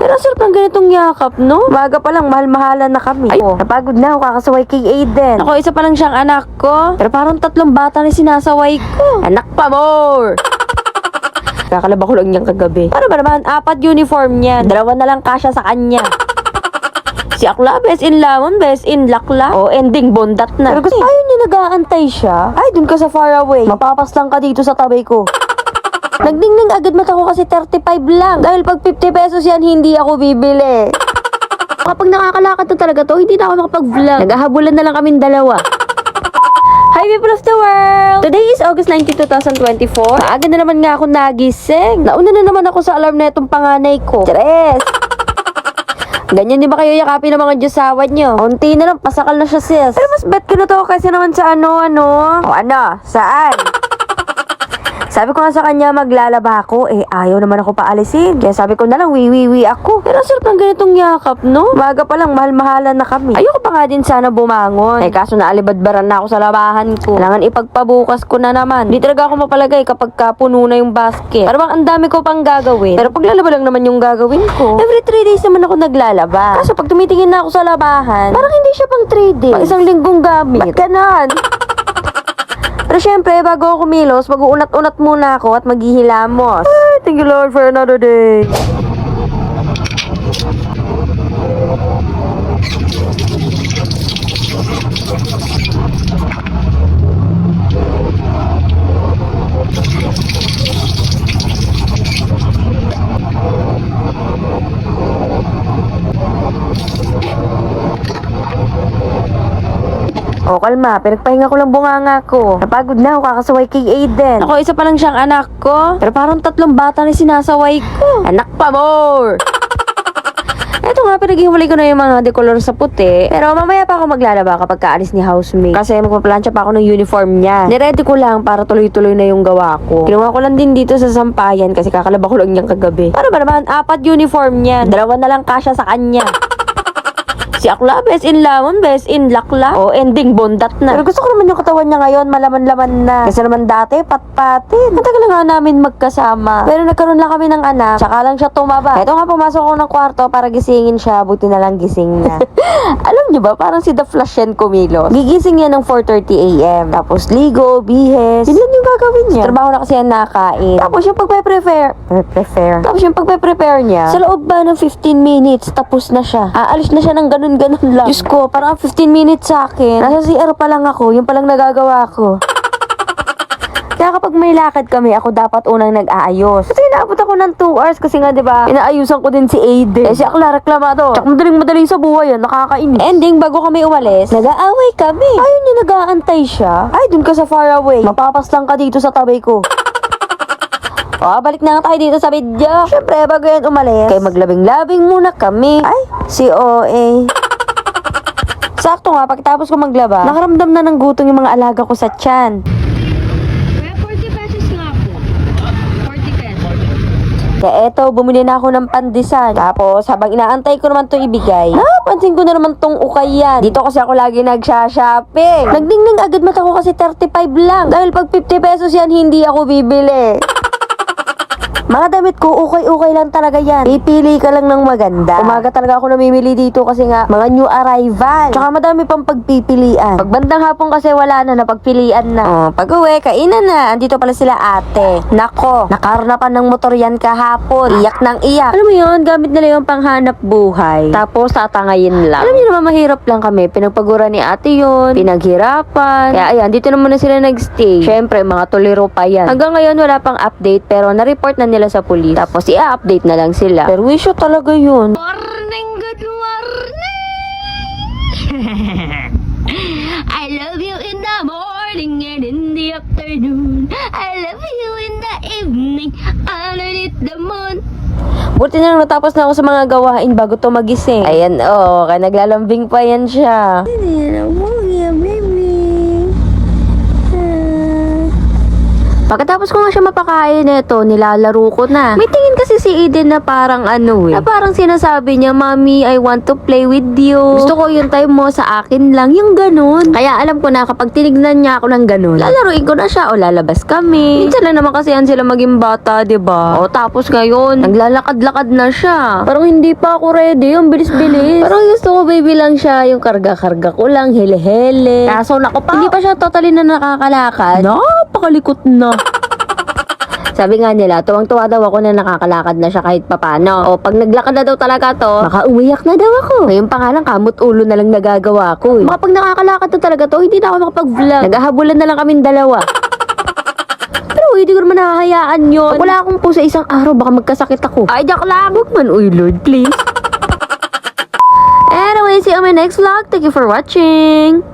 Pero sarap ng ganitong yakap, no? Maga pa lang, mahal-mahalan na kami. Ay, napagod na ako kakasaway kay Aiden. Ako, isa pa lang siyang anak ko. Pero parang 3 bata na sinasaway ko. Anak pa more! Kakalaba ko lang niyang kagabi. Para ba naman, 4 uniform niyan. 2 na lang kasya sa kanya. Si Akla, best in lamon, best in lakla. O, ending bondat na. Pero gusto ayaw niya nag-aantay siya. Ay, dun ka sa far away. Mapapas lang ka dito sa tabi ko. Nagdingning agad mata ko kasi 35 lang. Dahil pag 50 pesos yan, hindi ako bibili. Kapag nakakalakad na talaga to, hindi na ako makapag-vlog. Naghahabulan na lang kaming dalawa. Hi people of the world! Today is August 19, 2024. Maaga na naman nga ako nagising. Nauna na naman ako sa alarm na itong panganay ko. Tres! Ganyan di ba kayo yakapin ng mga Diyosawan nyo? Unti na lang, pasakal na siya sis. Pero mas bet ko na to kasi naman sa ano? O ano? Saan? Sabi ko nga sa kanya maglalaba ako, ayaw naman ako paalisin. Kaya sabi ko na lang, wiwiwi ako. Pero sarap ng ganitong yakap, no? Maga pa lang, mahal-mahalan na kami. Ayoko pa nga din sana bumangon. Kaso naalibadbaran na ako sa labahan ko. Kailangan ipagpabukas ko na naman. Di talaga ako mapalagay kapag puno na yung basket. Parang ang dami ko pang gagawin. Pero paglalaba lang naman yung gagawin ko. Every 3 days naman ako naglalaba. Kaso pag tumitingin na ako sa labahan, parang hindi siya pang 3 days. Pang isang linggong gamit. Ba't ganon? Pero syempre, bago ako kumilos, mag-uunat-unat muna ako at maghihilamos. Ay, thank you Lord for another day. O, kalma. Pinagpahinga ko lang bunganga ko. Napagod na ako kakasaway kay Aiden. Ako, isa pa lang siyang anak ko. Pero parang 3 bata na sinasaway ko. Anak pa more! Eto nga, pinag-iwalay ko na yung mga decolor sa puti. Pero mamaya pa ako maglalaba kapag kaalis ni housemate. Kasi magpaplansya pa ako ng uniform niya. Niready ko lang para tuloy-tuloy na yung gawa ko. Kinuha ko lang din dito sa sampayan kasi kakalaba ko lang niyang kagabi. Para ba naman, 4 uniform niya. 2 na lang kasya sa kanya. Si Akla, best in lamon, best in lakla. O, ending bondat na. Pero gusto ko naman yung katawan niya ngayon, malaman-laman na. Kasi naman dati, pat-patin. Matagal na nga namin magkasama. Pero nagkaroon lang kami ng anak, tsaka lang siya tumaba. Eto nga, pumasok ako ng kwarto para gisingin siya, buti na lang gising na. Alam niyo ba, parang si The Flash yan kumilos. Gigising yan ng 4:30 AM. Tapos ligo, bihes. Yun lang yung gagawin niya. Trabaho na kasi yan nakain. Tapos yung Tapos yung pagpe-prepare niya, sa loob ba ng 15 minutes, tapos na siya. Aalis na siya ng ganun lang. Diyos ko, parang 15 minutes sa akin. Nasa CR pa lang ako, yung palang nagagawa ko. Kaya kapag may lakad kami, ako dapat unang nag-aayos. Kasi inaabot ako ng 2 hours kasi nga, diba, inaayusan ko din si Aiden. Si Akla reklamado. Tsaka madaling sa buhay yan, nakakainis. Ending, bago kami umalis, nag-aaway kami. Ayaw niya nag-aantay siya. Ay, dun ka sa far away. Mapapas lang ka dito sa tabi ko. O, balik na nga tayo dito sa video. Syempre, bago yan umalis, kaya maglabing-labing muna kami. Ay, si OA. Sakto nga, pagkatapos ko maglaba, nakaramdam na ng gutom yung mga alaga ko sa tiyan. Kaya 40 pesos nga po. 40 pesos. Kaya eto, bumili na ako ng pandesal. Tapos, habang inaantay ko naman to ibigay, pansin ko na naman tong ukay yan. Dito kasi ako lagi nagsha-shopping. Nagdingning agad mata ko kasi 35 lang. Dahil pag 50 pesos yan, hindi ako bibili. Mga damit ko, ukay-ukay lang talaga yan. Pipili ka lang ng maganda. Umaga talaga ako namimili dito kasi nga, mga new arrival. Tsaka madami pang pagpipilian. Pag bandang hapon kasi wala na, napagpilian na. Pag uwi, kainan na. Andito pala sila ate. Nako, nakarnapan ng motor yan kahapon. Iyak ng iyak. Alam mo yun, gamit nila yung panghanap buhay. Tapos, tatangayin lang. Alam niyo naman, mahirap lang kami. Pinagpagura ni ate yun. Pinaghirapan. Kaya ayan, dito na muna sila nagstay. Syempre, mga tuliro pa yan. Hanggang ngayon, wala pang update. Pero na-report na nila sa police. Tapos i-update na lang sila. Pero wisyo talaga yun. Morning, good morning! I love you in the morning and in the afternoon. I love you in the evening underneath the moon. Buti na lang natapos na ako sa mga gawain bago to magising. Ayan, kaya naglalambing pa yan siya. Pagkatapos ko nga siya mapakain nito, nilalaro ko na. May tingin kasi si Eden na parang na parang sinasabi niya, Mommy, I want to play with you. Gusto ko yung time mo sa akin lang, yung ganun. Kaya alam ko na kapag tinignan niya ako ng ganun, lalaruin ko na siya o lalabas kami. Minsan lang naman kasi yan sila maging bata, diba? O tapos ngayon, naglalakad-lakad na siya. Parang hindi pa ako ready, yung bilis-bilis. Parang gusto ko baby lang siya, yung karga-karga ko lang, hele-hele. Kaso nako pa, hindi pa siya totally na nakakalakad. Napakalikot na. Sabi nga nila, tuwang-tuwa daw ako na nakakalakad na siya kahit papano. O pag naglakad na daw talaga to, baka umiyak na daw ako. Ngayon pa nga lang, kamot ulo na lang nagagawa ko. Baka pag nakakalakad na talaga to, hindi na ako makapag-vlog. Naghahabulan na lang kaming dalawa. Pero hindi ko naman nahahayaan yun. Pag wala akong po sa isang araw, baka magkasakit ako. Ay, joke lang. Huwag man, uy Lord, please. Anyway, see you on my next vlog. Thank you for watching.